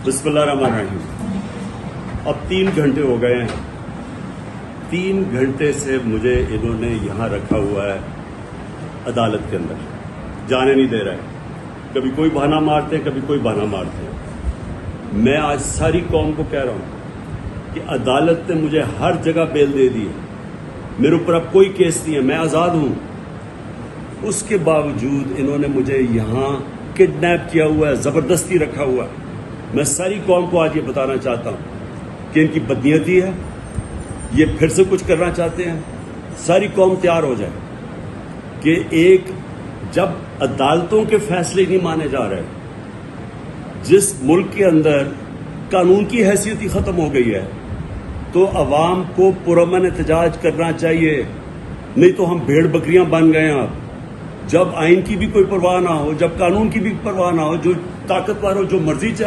बिस्मिल्लाहिर्रहमानिर्रहीम। अब 3 घंटे हो गए हैं। 3 घंटे से मुझे इन्होंने यहाँ रखा हुआ है अदालत के अंदर, जाने नहीं दे रहा है। कभी कोई बहाना मारते हैं, कभी कोई बहाना मारते हैं। मैं आज सारी कौम को कह रहा हूँ कि अदालत ने मुझे हर जगह बेल दे दी है, मेरे ऊपर अब कोई केस नहीं है, मैं आज़ाद हूँ। उसके बावजूद इन्होंने मुझे यहाँ किडनैप किया हुआ है, ज़बरदस्ती रखा हुआ है। मैं सारी कौम को आज ये बताना चाहता हूँ कि इनकी बदनीयती है, ये फिर से कुछ करना चाहते हैं। सारी कौम तैयार हो जाए कि एक जब अदालतों के फैसले नहीं माने जा रहे, जिस मुल्क के अंदर कानून की हैसियत ही ख़त्म हो गई है, तो अवाम को पुरअमन एहतजाज करना चाहिए। नहीं तो हम भेड़ बकरियां बन गए हैं। अब जब आइन की भी कोई परवाह ना हो, जब कानून की भी परवाह ना हो, जो ताकतवर हो जो मर्जी चाहे